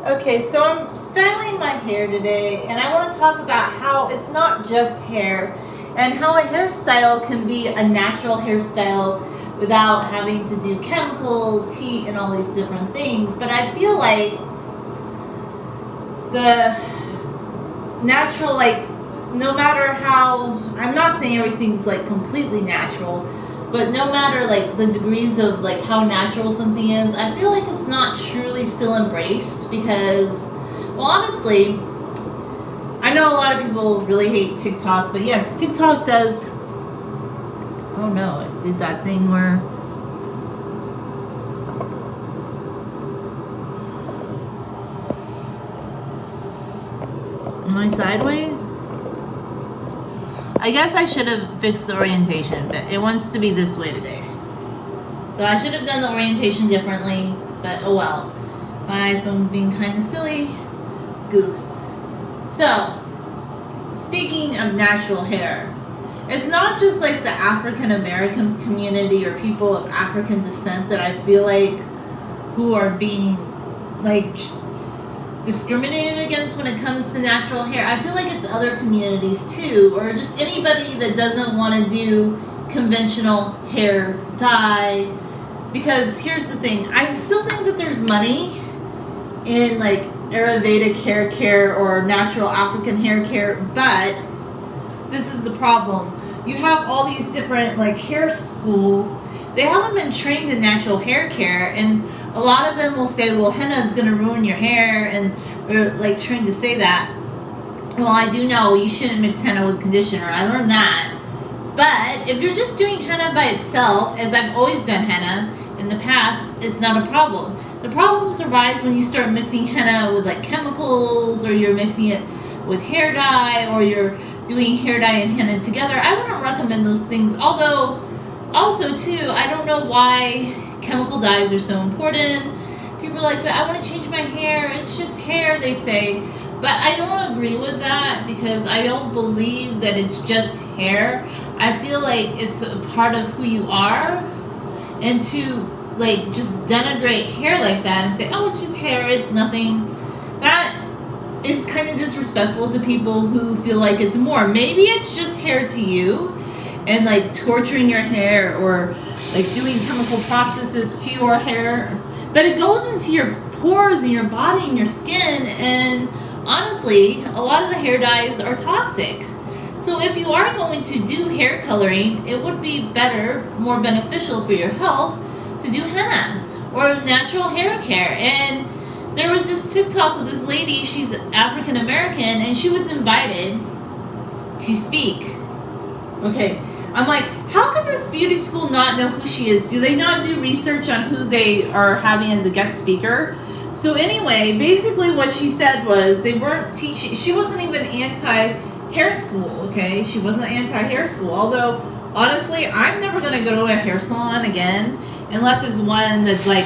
Okay, so I'm styling my hair today, and I want to talk about how it's not just hair, and how a hairstyle can be a natural hairstyle without having to do chemicals, heat, and all these different things. But I feel like the natural, no matter how, I'm not saying everything's like completely natural, but no matter like the degrees of like how natural something is, I feel like it's not truly still embraced because, well, honestly, I know a lot of people really hate TikTok, but yes, TikTok does. Oh no, it did that thing where. Am I sideways? I guess I should have fixed the orientation, but it wants to be this way today. So I should have done the orientation differently, but oh well. My iPhone's being kind of silly. Goose. So, speaking of natural hair, it's not just like the African American community or people of African descent that I feel like who are being like discriminated against when it comes to natural hair. I feel like it's other communities too, or just anybody that doesn't want to do conventional hair dye. Because here's the thing, I still think that there's money in like Ayurvedic hair care or natural African hair care, but this is the problem. You have all these different like hair schools. They haven't been trained in natural hair care, and a lot of them will say, well, henna is going to ruin your hair, and they're like trained to say that. Well, I do know you shouldn't mix henna with conditioner. I learned that. But if you're just doing henna by itself, as I've always done henna in the past, it's not a problem. The problems arise when you start mixing henna with like chemicals, or you're mixing it with hair dye, or you're doing hair dye and henna together. I wouldn't recommend those things. Although, also too, I don't know why chemical dyes are so important. People are like, but I want to change my hair. It's just hair, they say. But I don't agree with that because I don't believe that it's just hair. I feel like it's a part of who you are. And to like just denigrate hair like that and say, oh, it's just hair, it's nothing. That is kind of disrespectful to people who feel like it's more. Maybe it's just hair to you, and like torturing your hair or like doing chemical processes to your hair, but it goes into your pores and your body and your skin, and honestly, a lot of the hair dyes are toxic. So if you are going to do hair coloring, it would be better, more beneficial for your health to do henna or natural hair care. And there was this TikTok with this lady, she's African American, and she was invited to speak. Okay, I'm like, how can this beauty school not know who she is? Do they not do research on who they are having as a guest speaker? So anyway, basically what she said was they weren't teaching, she wasn't even anti-hair school, okay? She wasn't anti-hair school, although honestly, I'm never going to go to a hair salon again unless it's one that's like,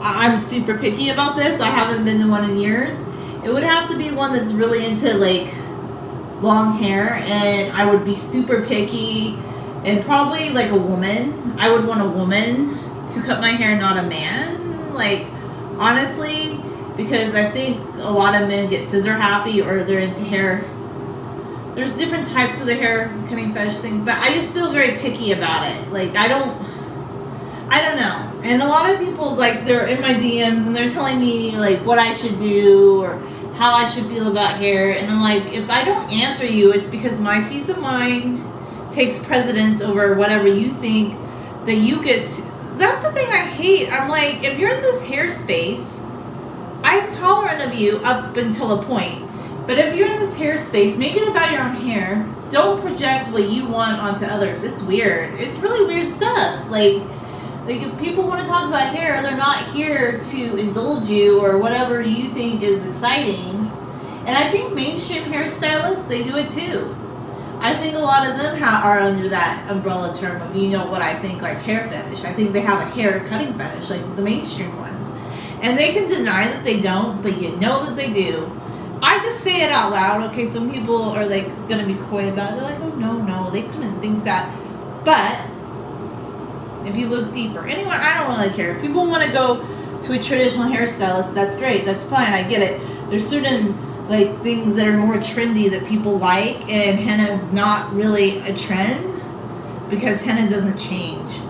I'm super picky about this. I haven't been to one in years. It would have to be one that's really into like long hair, and I would be super picky, and probably like a woman. I would want a woman to cut my hair, not a man. Like, honestly, because I think a lot of men get scissor happy or they're into hair. There's different types of the hair cutting fetish thing, but I just feel very picky about it. Like, I don't know. And a lot of people, like, they're in my DMs and they're telling me, like, what I should do or how I should feel about hair. And I'm like, if I don't answer you, it's because my peace of mind takes precedence over whatever you think that you get to. That's the thing I hate. I'm like, if you're in this hair space, I'm tolerant of you up until a point. But if you're in this hair space, make it about your own hair. Don't project what you want onto others. It's weird. It's really weird stuff. Like if people want to talk about hair, they're not here to indulge you or whatever you think is exciting. And I think mainstream hairstylists, they do it too. I think a lot of them are under that umbrella term of, you know what I think, like hair fetish. I think they have a hair cutting fetish, like the mainstream ones. And they can deny that they don't, but you know that they do. I just say it out loud. Okay, some people are like gonna be coy about it. They're like, oh no, they couldn't think that. But if you look deeper, anyway, I don't really care. If people want to go to a traditional hairstylist, that's great. That's fine. I get it. There's certain like things that are more trendy that people like, and henna is not really a trend because henna doesn't change.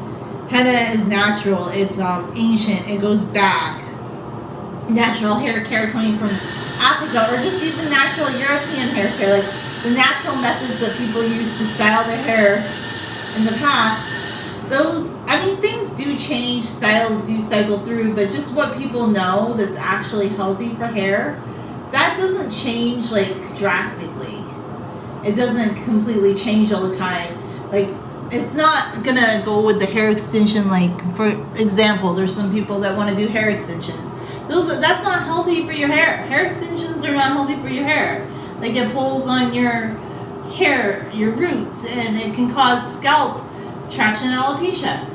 Henna is natural. It's ancient. It goes back. Natural hair care coming from Africa, or just even natural European hair care, like the natural methods that people use to style their hair in the past. Those, I mean, things do change, styles do cycle through, but just what people know that's actually healthy for hair, that doesn't change like drastically. It doesn't completely change all the time. Like, it's not gonna go with the hair extension. Like, for example, there's some people that want to do hair extensions. That's not healthy for your hair. Hair extensions are not healthy for your hair. Like, it pulls on your hair, your roots, and it can cause scalp traction and alopecia.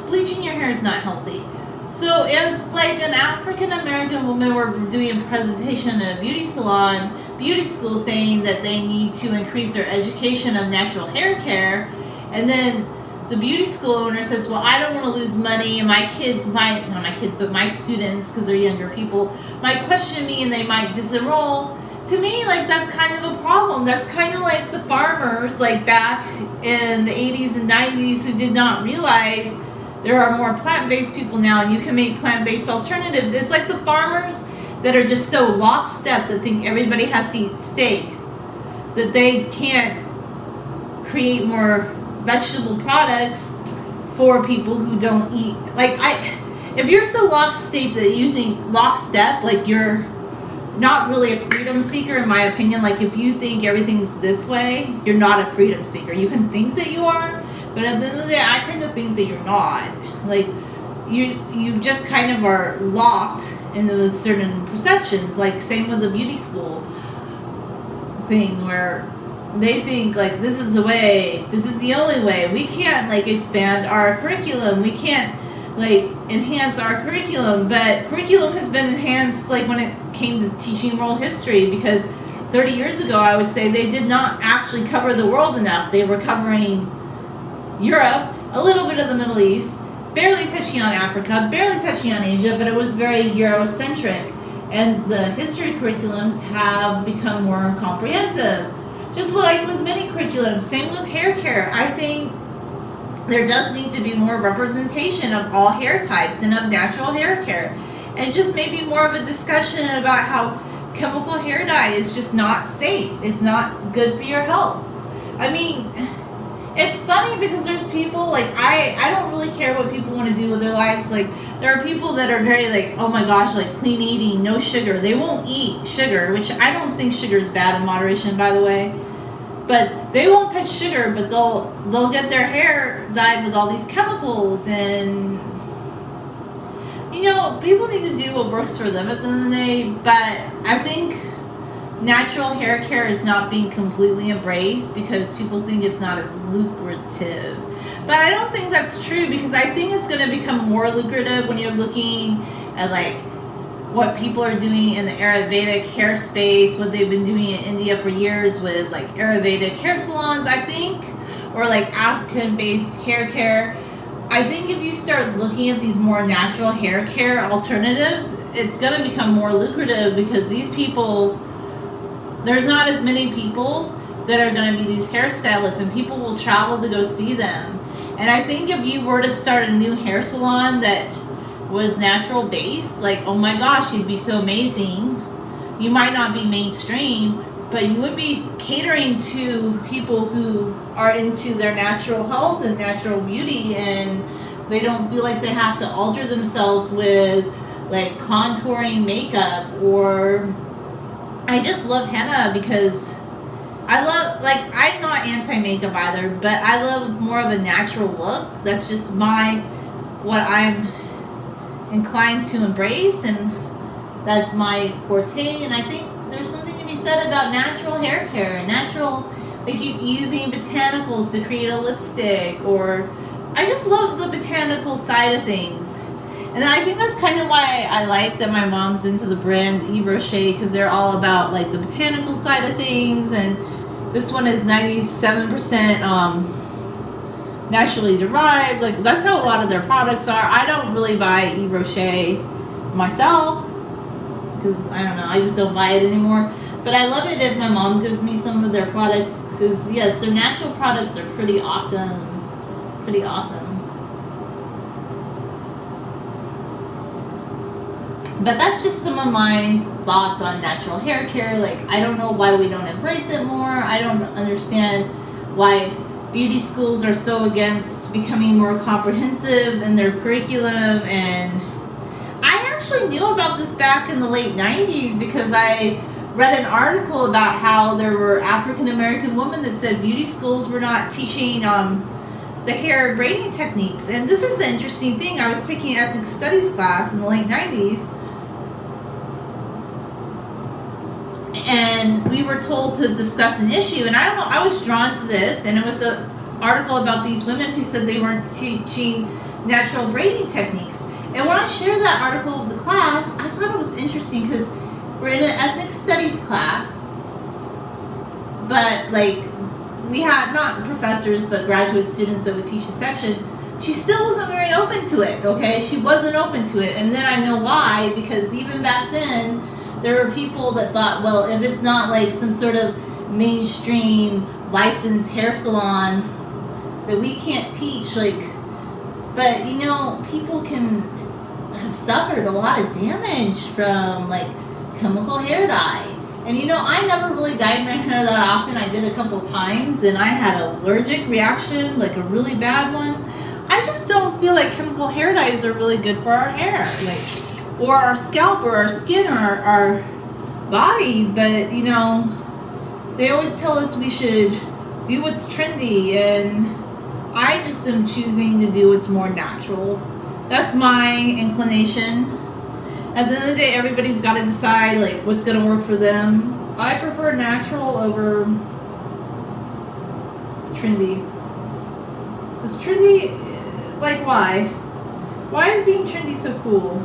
Bleaching your hair is not healthy. So if like an African American woman were doing a presentation in a beauty salon, beauty school, saying that they need to increase their education of natural hair care, and then the beauty school owner says, well, I don't want to lose money, and my kids might, not my kids, but my students, because they're younger people, might question me and they might disenroll. To me, like, that's kind of a problem. That's kind of like the farmers, like, back in the 80s and 90s who did not realize there are more plant-based people now, and you can make plant-based alternatives. It's like the farmers that are just so lockstep that think everybody has to eat steak, that they can't create more vegetable products for people who don't eat. Like, if you're so lockstep that you think lockstep, like, you're not really a freedom seeker, in my opinion. Like, if you think everything's this way, you're not a freedom seeker. You can think that you are, but at the end of the day, I kind of think that you're not. Like, you just kind of are locked into certain perceptions. Like, same with the beauty school thing, where they think, like, this is the way, this is the only way. We can't, like, expand our curriculum. We can't, like, enhance our curriculum. But curriculum has been enhanced, like, when it came to teaching world history, because 30 years ago, I would say they did not actually cover the world enough. They were covering Europe, a little bit of the Middle East, barely touching on Africa, barely touching on Asia, but it was very Eurocentric. And the history curriculums have become more comprehensive. Just like with many curriculums, same with hair care. I think there does need to be more representation of all hair types and of natural hair care. And just maybe more of a discussion about how chemical hair dye is just not safe. It's not good for your health. I mean, it's funny because there's people, like, I don't really care what people want to do with their lives. Like, there are people that are very, like, oh my gosh, like, clean eating, no sugar. They won't eat sugar, which I don't think sugar is bad in moderation, by the way. But they won't touch sugar, but they'll get their hair dyed with all these chemicals. And, you know, people need to do what works for them at the end of the day. But I think natural hair care is not being completely embraced because people think it's not as lucrative. But I don't think that's true, because I think it's going to become more lucrative when you're looking at, like, what people are doing in the Ayurvedic hair space, what they've been doing in India for years with, like, Ayurvedic hair salons, I think, or, like, African-based hair care. I think if you start looking at these more natural hair care alternatives, it's going to become more lucrative, because these people, there's not as many people that are going to be these hairstylists, and people will travel to go see them. And I think if you were to start a new hair salon that was natural based, like, oh my gosh, you'd be so amazing. You might not be mainstream, but you would be catering to people who are into their natural health and natural beauty, and they don't feel like they have to alter themselves with, like, contouring makeup. Or I just love henna because I love, like, I'm not anti-makeup either, but I love more of a natural look. That's just what I'm inclined to embrace, and that's my forte. And I think there's something to be said about natural hair care and natural, like, using botanicals to create a lipstick, or I just love the botanical side of things. And I think that's kind of why I like that my mom's into the brand Yves Rocher, because they're all about, like, the botanical side of things. And this one is 97% naturally derived. Like, that's how a lot of their products are. I don't really buy Yves Rocher myself because I don't know, I just don't buy it anymore. But I love it if my mom gives me some of their products because, yes, their natural products are pretty awesome. Pretty awesome. But that's just some of my thoughts on natural hair care. Like, I don't know why we don't embrace it more. I don't understand why beauty schools are so against becoming more comprehensive in their curriculum. And I actually knew about this back in the late 90s because I read an article about how there were African American women that said beauty schools were not teaching the hair braiding techniques. And this is the interesting thing. I was taking an ethnic studies class in the late 90s, and we were told to discuss an issue. And I don't know, I was drawn to this, and it was an article about these women who said they weren't teaching natural braiding techniques. And when I shared that article with the class, I thought it was interesting because we're in an ethnic studies class, but like, we had not professors but graduate students that would teach a section. She still wasn't very open to it, okay? She wasn't open to it. And then I know why, because even back then there were people that thought, well, if it's not like some sort of mainstream licensed hair salon, that we can't teach. Like, but you know, people can have suffered a lot of damage from like chemical hair dye. And you know, I never really dyed my hair that often. I did a couple times and I had an allergic reaction, like a really bad one. I just don't feel like chemical hair dyes are really good for our hair, like, or our scalp or our skin or our body. But you know, they always tell us we should do what's trendy, and I just am choosing to do what's more natural. That's my inclination. At the end of the day, everybody's got to decide like what's going to work for them. I prefer natural over trendy. Because trendy, like, why? Why is being trendy so cool?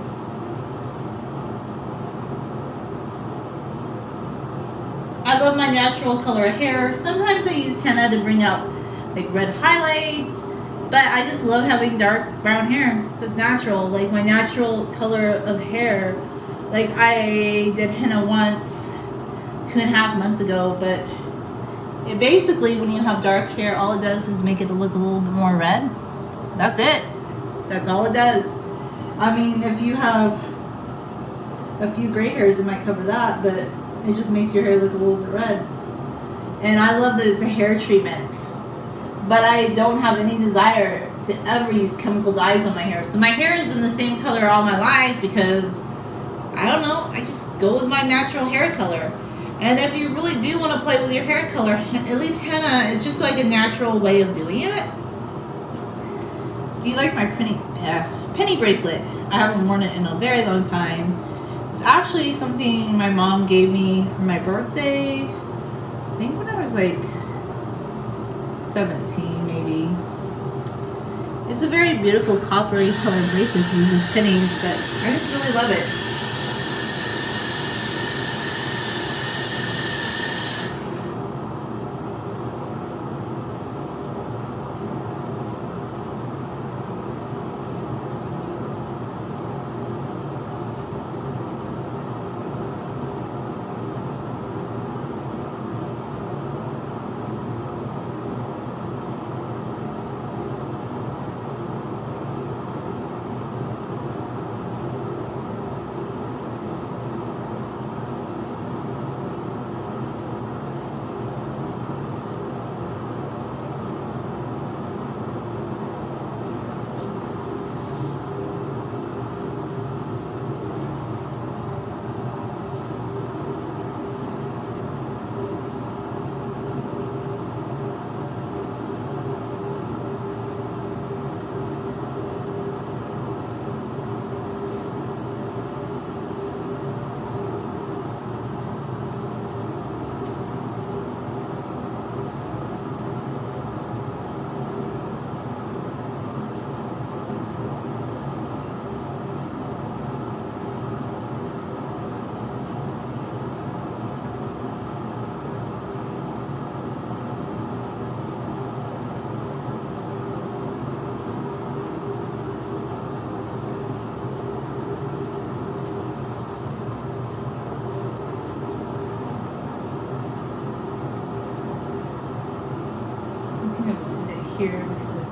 I love my natural color of hair. Sometimes I use henna to bring out like red highlights. But I just love having dark brown hair that's natural, like my natural color of hair. Like, I did henna once 2.5 months ago, but it basically, when you have dark hair, all it does is make it look a little bit more red. That's it. That's all it does. I mean, if you have a few gray hairs, it might cover that, but it just makes your hair look a little bit red. And I love that it's a hair treatment. But I don't have any desire to ever use chemical dyes on my hair. So my hair has been the same color all my life because, I don't know, I just go with my natural hair color. And if you really do want to play with your hair color, at least henna is just like a natural way of doing it. Do you like my penny bracelet? I haven't worn it in a very long time. It's actually something my mom gave me for my birthday. I think when I was like 17 maybe. It's a very beautiful coppery colored bracelet with these pennies, but I just really love it.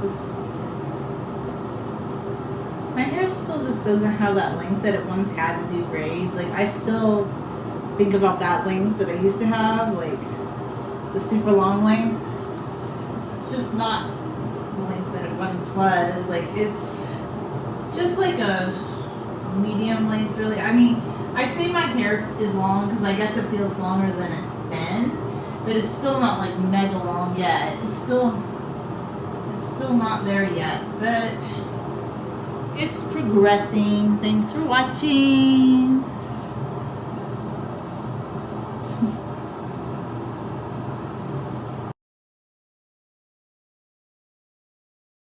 just my hair still just doesn't have that length that it once had to do braids. Like I still think about that length that I used to have, like the super long length. It's just not the length that it once was. Like it's just like a medium length, really. I mean, I say my hair is long because I guess it feels longer than it's been, but it's still not like mega long yet. It's still not there yet, but it's progressing. Thanks for watching.